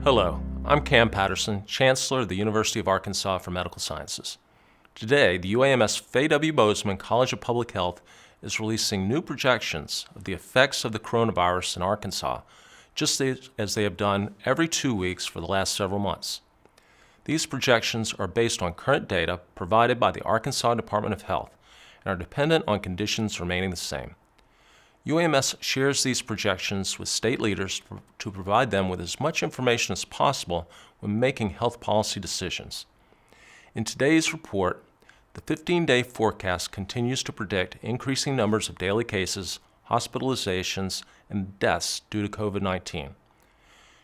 Hello, I'm Cam Patterson, Chancellor of the University of Arkansas for Medical Sciences. Today, the UAMS Fay W. Bozeman College of Public Health is releasing new projections of the effects of the coronavirus in Arkansas, just as they have done every 2 weeks for the last several months. These projections are based on current data provided by the Arkansas Department of Health and are dependent on conditions remaining the same. UAMS shares these projections with state leaders to provide them with as much information as possible when making health policy decisions. In today's report, the 15-day forecast continues to predict increasing numbers of daily cases, hospitalizations, and deaths due to COVID-19.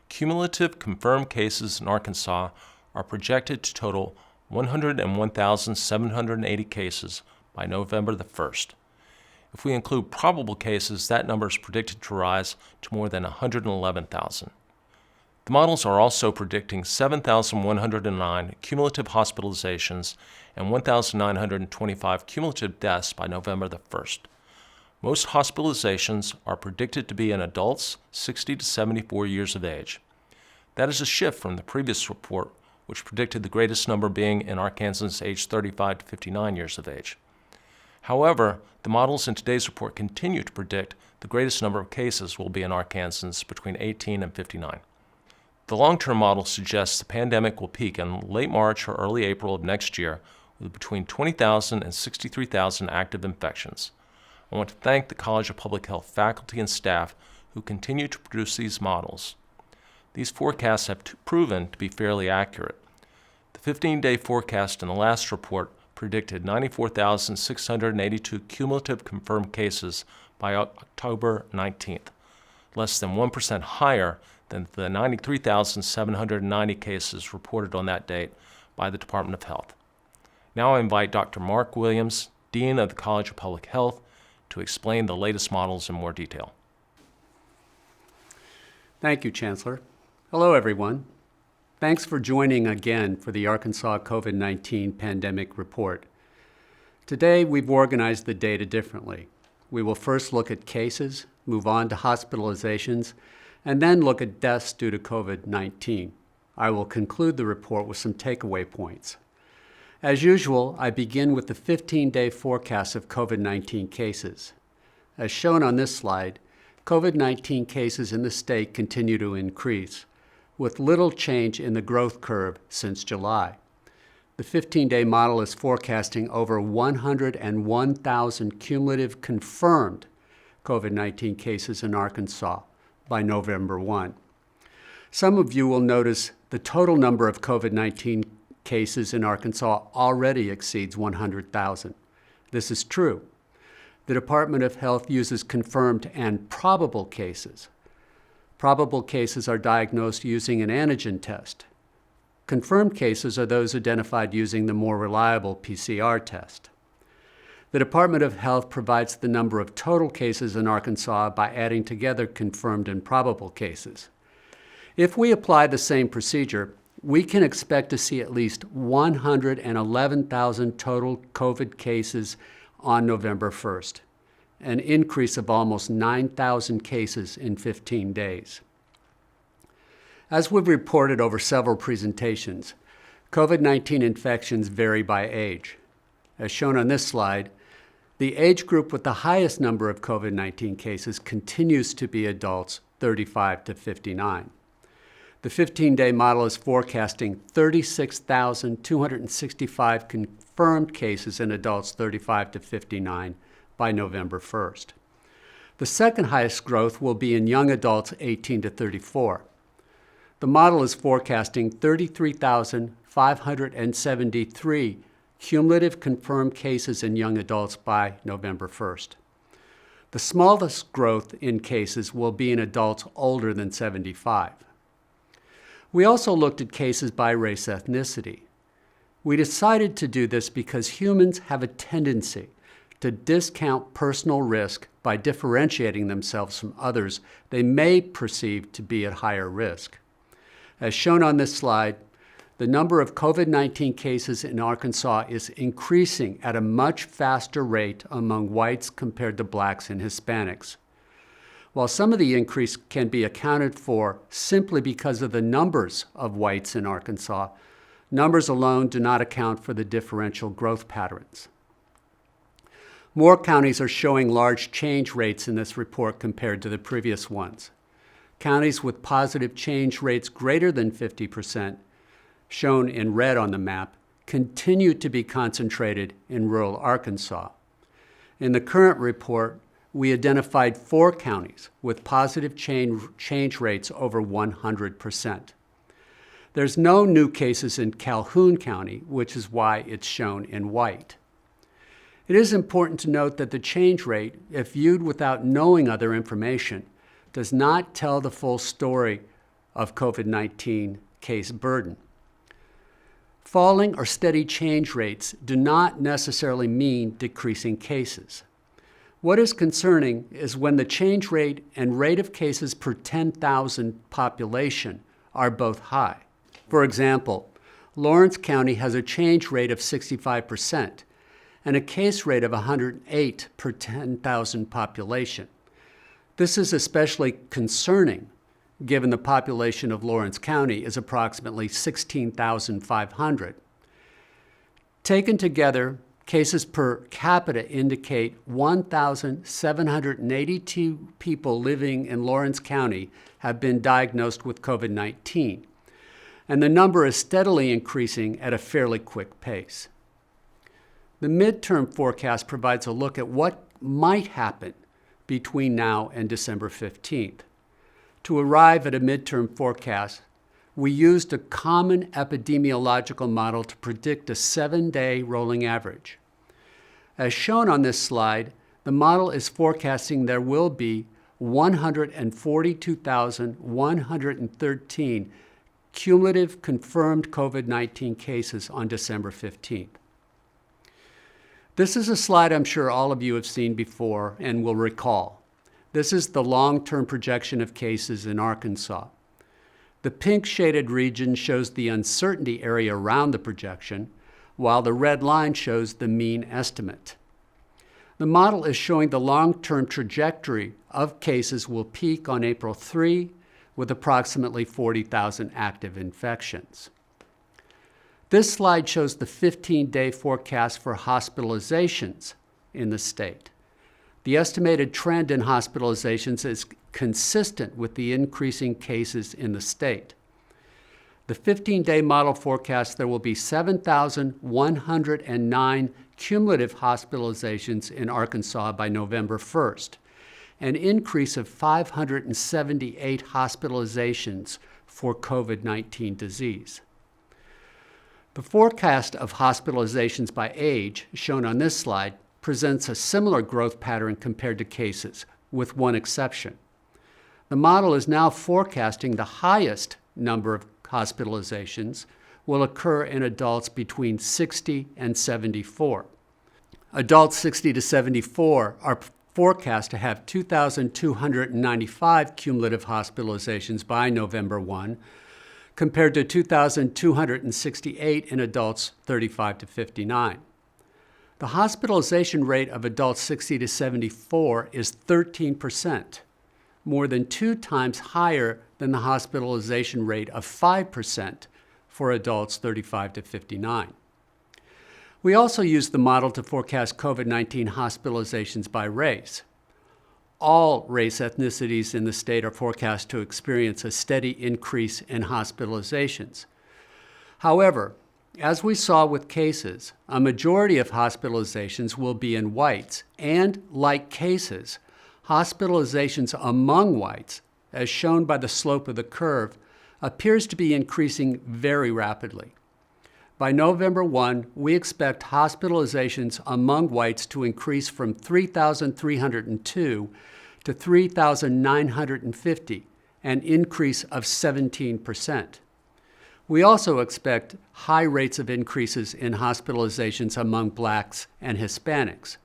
Cumulative confirmed cases in Arkansas are projected to total 101,780 cases by November the 1st. If we include probable cases, that number is predicted to rise to more than 111,000. The models are also predicting 7,109 cumulative hospitalizations and 1,925 cumulative deaths by November the 1st. Most hospitalizations are predicted to be in adults 60 to 74 years of age. That is a shift from the previous report, which predicted the greatest number being in Arkansans aged 35 to 59 years of age. However, the models in today's report continue to predict the greatest number of cases will be in Arkansans between 18 and 59. The long-term model suggests the pandemic will peak in late March or early April of next year with between 20,000 and 63,000 active infections. I want to thank the College of Public Health faculty and staff who continue to produce these models. These forecasts have proven to be fairly accurate. The 15-day forecast in the last report predicted 94,682 cumulative confirmed cases by October 19th, less than 1% higher than the 93,790 cases reported on that date by the Department of Health. Now I invite Dr. Mark Williams, Dean of the College of Public Health, to explain the latest models in more detail. Thank you, Chancellor. Hello, everyone. Thanks for joining again for the Arkansas COVID-19 Pandemic Report. Today, we've organized the data differently. We will first look at cases, move on to hospitalizations, and then look at deaths due to COVID-19. I will conclude the report with some takeaway points. As usual, I begin with the 15-day forecast of COVID-19 cases. As shown on this slide, COVID-19 cases in the state continue to increase, with little change in the growth curve since July. The 15-day model is forecasting over 101,000 cumulative confirmed COVID-19 cases in Arkansas by November 1. Some of you will notice the total number of COVID-19 cases in Arkansas already exceeds 100,000. This is true. The Department of Health uses confirmed and probable cases. Probable cases are diagnosed using an antigen test. Confirmed cases are those identified using the more reliable PCR test. The Department of Health provides the number of total cases in Arkansas by adding together confirmed and probable cases. If we apply the same procedure, we can expect to see at least 111,000 total COVID cases on November 1st. An increase of almost 9,000 cases in 15 days. As we've reported over several presentations, COVID-19 infections vary by age. As shown on this slide, the age group with the highest number of COVID-19 cases continues to be adults 35 to 59. The 15-day model is forecasting 36,265 confirmed cases in adults 35 to 59 by November 1st. The second highest growth will be in young adults 18 to 34. The model is forecasting 33,573 cumulative confirmed cases in young adults by November 1st. The smallest growth in cases will be in adults older than 75. We also looked at cases by race ethnicity. We decided to do this because humans have a tendency to discount personal risk by differentiating themselves from others they may perceive to be at higher risk. As shown on this slide, the number of COVID-19 cases in Arkansas is increasing at a much faster rate among whites compared to blacks and Hispanics. While some of the increase can be accounted for simply because of the numbers of whites in Arkansas, numbers alone do not account for the differential growth patterns. More counties are showing large change rates in this report compared to the previous ones. Counties with positive change rates greater than 50%, shown in red on the map, continue to be concentrated in rural Arkansas. In the current report, we identified 4 counties with positive change rates over 100%. There's no new cases in Calhoun County, which is why it's shown in white. It is important to note that the change rate, if viewed without knowing other information, does not tell the full story of COVID-19 case burden. Falling or steady change rates do not necessarily mean decreasing cases. What is concerning is when the change rate and rate of cases per 10,000 population are both high. For example, Lawrence County has a change rate of 65% and a case rate of 108 per 10,000 population. This is especially concerning given the population of Lawrence County is approximately 16,500. Taken together, cases per capita indicate 1,782 people living in Lawrence County have been diagnosed with COVID-19, and the number is steadily increasing at a fairly quick pace. The midterm forecast provides a look at what might happen between now and December 15th. To arrive at a midterm forecast, we used a common epidemiological model to predict a 7-day rolling average. As shown on this slide, the model is forecasting there will be 142,113 cumulative confirmed COVID-19 cases on December 15th. This is a slide I'm sure all of you have seen before and will recall. This is the long-term projection of cases in Arkansas. The pink shaded region shows the uncertainty area around the projection, while the red line shows the mean estimate. The model is showing the long-term trajectory of cases will peak on April 3 with approximately 40,000 active infections. This slide shows the 15-day forecast for hospitalizations in the state. The estimated trend in hospitalizations is consistent with the increasing cases in the state. The 15-day model forecasts there will be 7,109 cumulative hospitalizations in Arkansas by November 1st, an increase of 578 hospitalizations for COVID-19 disease. The forecast of hospitalizations by age, shown on this slide, presents a similar growth pattern compared to cases, with one exception. The model is now forecasting the highest number of hospitalizations will occur in adults between 60 and 74. Adults 60 to 74 are forecast to have 2,295 cumulative hospitalizations by November 1, compared to 2,268 in adults 35 to 59. The hospitalization rate of adults 60 to 74 is 13%, more than 2 times higher than the hospitalization rate of 5% for adults 35 to 59. We also used the model to forecast COVID-19 hospitalizations by race. All race ethnicities in the state are forecast to experience a steady increase in hospitalizations. However, as we saw with cases, a majority of hospitalizations will be in whites, and like cases, hospitalizations among whites, as shown by the slope of the curve, appears to be increasing very rapidly. By November 1, we expect hospitalizations among whites to increase from 3,302 to 3,950, an increase of 17%. We also expect high rates of increases in hospitalizations among Blacks and Hispanics.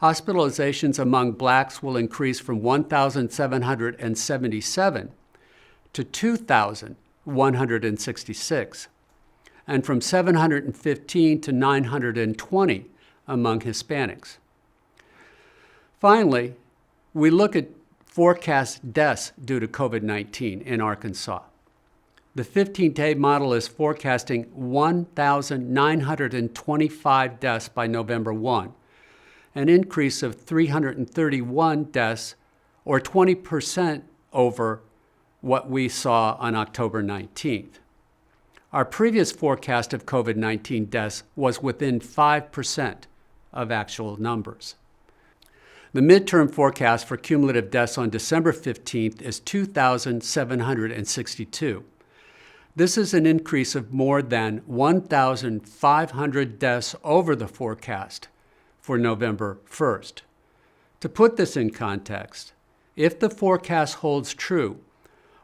Hospitalizations among Blacks will increase from 1,777 to 2,166, and from 715 to 920 among Hispanics. Finally, we look at forecast deaths due to COVID-19 in Arkansas. The 15-day model is forecasting 1,925 deaths by November 1, an increase of 331 deaths, or 20% over what we saw on October 19th. Our previous forecast of COVID-19 deaths was within 5% of actual numbers. The midterm forecast for cumulative deaths on December 15th is 2,762. This is an increase of more than 1,500 deaths over the forecast for November 1st. To put this in context, if the forecast holds true,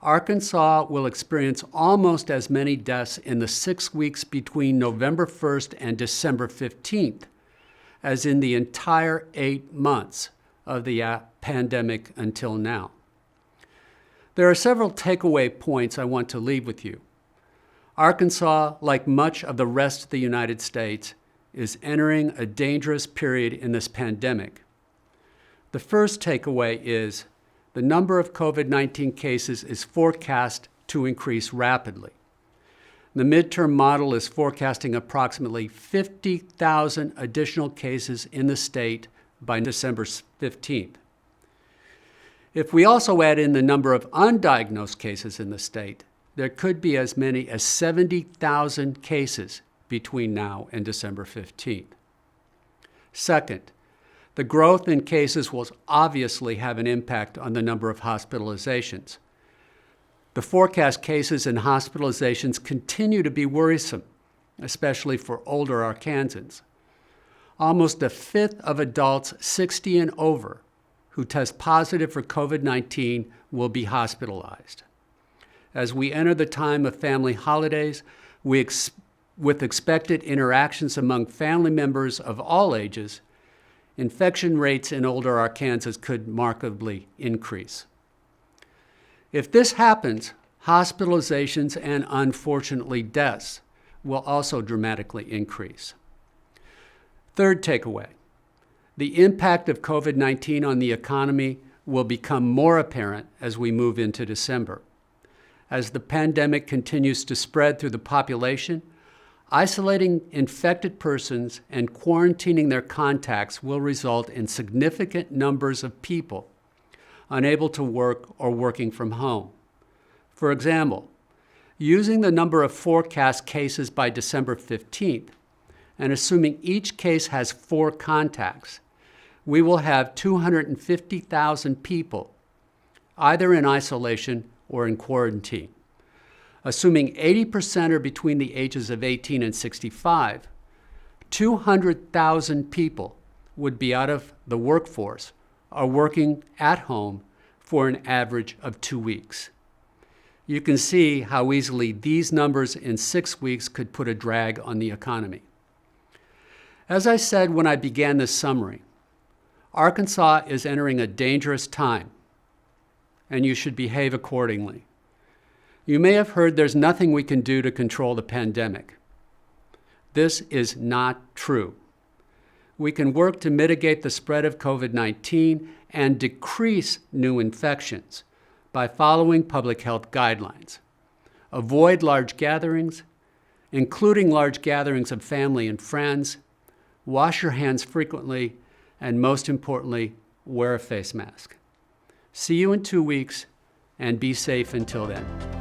Arkansas will experience almost as many deaths in the 6 weeks between November 1st and December 15th as in the entire 8 months of the pandemic until now. There are several takeaway points I want to leave with you. Arkansas, like much of the rest of the United States, is entering a dangerous period in this pandemic. The first takeaway is the number of COVID-19 cases is forecast to increase rapidly. The midterm model is forecasting approximately 50,000 additional cases in the state by December 15th. If we also add in the number of undiagnosed cases in the state, there could be as many as 70,000 cases between now and December 15th. Second, the growth in cases will obviously have an impact on the number of hospitalizations. The forecast cases and hospitalizations continue to be worrisome, especially for older Arkansans. Almost a fifth of adults 60 and over who test positive for COVID-19 will be hospitalized. As we enter the time of family holidays, with expected interactions among family members of all ages, infection rates in older Arkansans could markedly increase. If this happens, hospitalizations and unfortunately deaths will also dramatically increase. Third takeaway, the impact of COVID-19 on the economy will become more apparent as we move into December. As the pandemic continues to spread through the population, isolating infected persons and quarantining their contacts will result in significant numbers of people unable to work or working from home. For example, using the number of forecast cases by December 15th, and assuming each case has 4 contacts, we will have 250,000 people either in isolation or in quarantine. Assuming 80% are between the ages of 18 and 65, 200,000 people would be out of the workforce or working at home for an average of 2 weeks. You can see how easily these numbers in 6 weeks could put a drag on the economy. As I said when I began this summary, Arkansas is entering a dangerous time, and you should behave accordingly. You may have heard there's nothing we can do to control the pandemic. This is not true. We can work to mitigate the spread of COVID-19 and decrease new infections by following public health guidelines. Avoid large gatherings, including large gatherings of family and friends. Wash your hands frequently, and most importantly, wear a face mask. See you in 2 weeks, and be safe until then.